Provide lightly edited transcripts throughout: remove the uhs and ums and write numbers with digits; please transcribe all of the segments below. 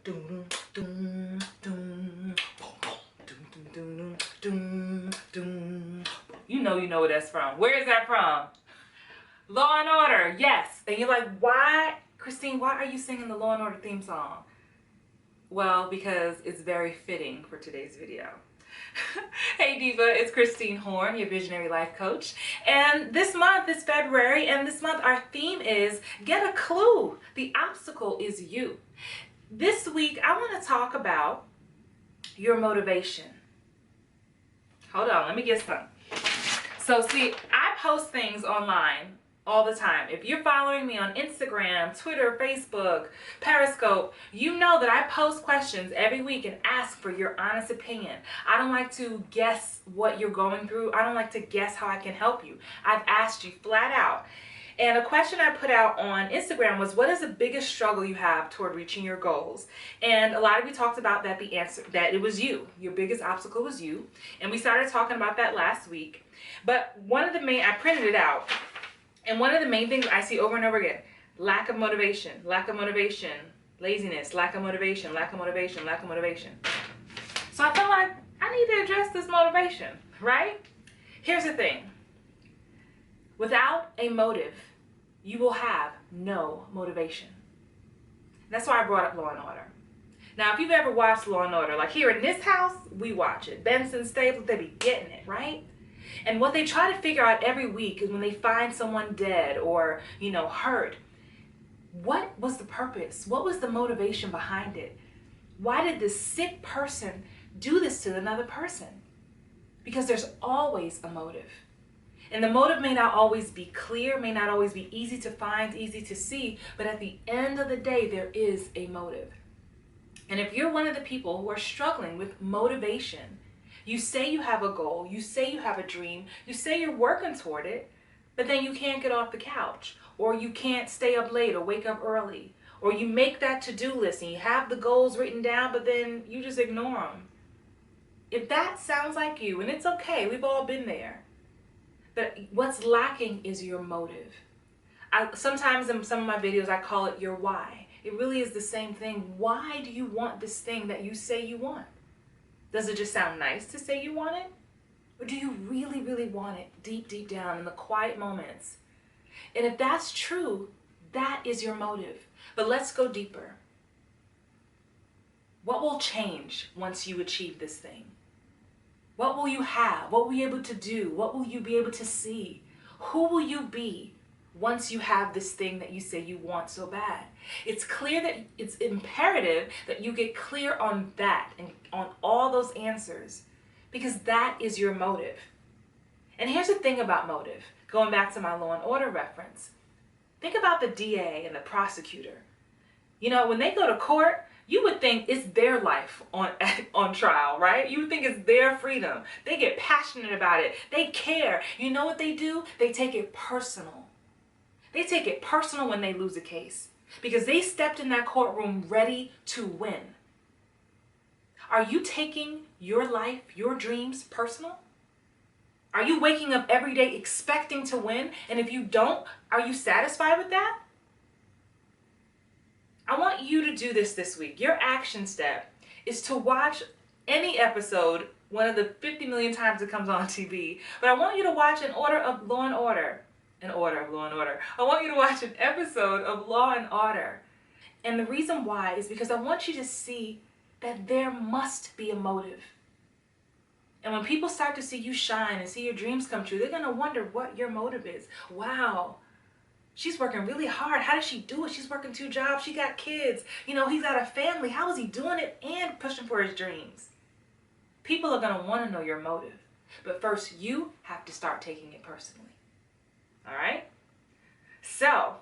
Doom, doom, doom, doom, doom, doom. You know where that's from. Where is that from? Law and Order, yes. And you're like, why, Christine, why are you singing the Law and Order theme song? Well, because it's very fitting for today's video. Hey Diva, it's Christine Horn, your visionary life coach. And this month is February, and this month our theme is Get a Clue. The obstacle is you. This week, I want to talk about your motivation. Hold on, let me get some. So see, I post things online all the time. If you're following me on Instagram, Twitter, Facebook, Periscope, you know that I post questions every week and ask for your honest opinion. I don't like to guess what you're going through. I don't like to guess how I can help you. I've asked you flat out. And a question I put out on Instagram was, what is the biggest struggle you have toward reaching your goals? And a lot of you talked about that the answer, that it was you. Your biggest obstacle was you. And we started talking about that last week. But one of the main, I printed it out. And one of the main things I see over and over again, lack of motivation, laziness, lack of motivation, lack of motivation, lack of motivation. So I felt like I need to address this motivation, right? Here's the thing. Without a motive, you will have no motivation. That's why I brought up Law and Order. Now, if you've ever watched Law and Order, like here in this house, we watch it. Benson, Staples, they be getting it, right? And what they try to figure out every week is when they find someone dead or, hurt, what was the purpose? What was the motivation behind it? Why did this sick person do this to another person? Because there's always a motive. And the motive may not always be clear, may not always be easy to find, easy to see, but at the end of the day, there is a motive. And if you're one of the people who are struggling with motivation, you say you have a goal, you say you have a dream, you say you're working toward it, but then you can't get off the couch, or you can't stay up late or wake up early, or you make that to-do list and you have the goals written down, but then you just ignore them. If that sounds like you, and it's okay, we've all been there, but what's lacking is your motive. Sometimes in some of my videos, I call it your why. It really is the same thing. Why do you want this thing that you say you want? Does it just sound nice to say you want it? Or do you really, really want it deep, deep down in the quiet moments? And if that's true, that is your motive. But let's go deeper. What will change once you achieve this thing? What will you have? What will you be able to do? What will you be able to see? Who will you be once you have this thing that you say you want so bad? It's clear that it's imperative that you get clear on that and on all those answers, because that is your motive. And here's the thing about motive, going back to my Law and Order reference. Think about the DA and the prosecutor. When they go to court, you would think it's their life on trial, right? You would think it's their freedom. They get passionate about it. They care. You know what they do? They take it personal. They take it personal when they lose a case because they stepped in that courtroom ready to win. Are you taking your life, your dreams personal? Are you waking up every day expecting to win? And if you don't, are you satisfied with that? I want you to do this week. Your action step is to watch any episode, one of the 50 million times it comes on TV, but I want you to watch an order of Law and Order. An order of Law and Order. I want you to watch an episode of Law and Order. And the reason why is because I want you to see that there must be a motive. And when people start to see you shine and see your dreams come true, they're going to wonder what your motive is. Wow. She's working really hard. How does she do it? She's working 2 jobs. She got kids. He's got a family. How is he doing it and pushing for his dreams? People are going to want to know your motive. But first, you have to start taking it personally. All right? So,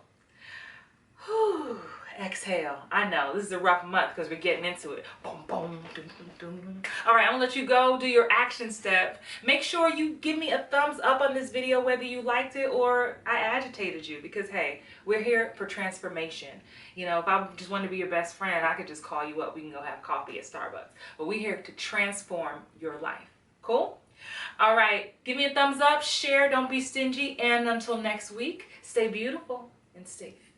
exhale. I know, this is a rough month because we're getting into it. Boom, boom, doom, doom, doom. All right, I'm gonna let you go do your action step. Make sure you give me a thumbs up on this video, whether you liked it or I agitated you, because hey, we're here for transformation. If I just wanted to be your best friend, I could just call you up. We can go have coffee at Starbucks. But we're here to transform your life. Cool? All right, give me a thumbs up, share, don't be stingy, and until next week, stay beautiful and safe.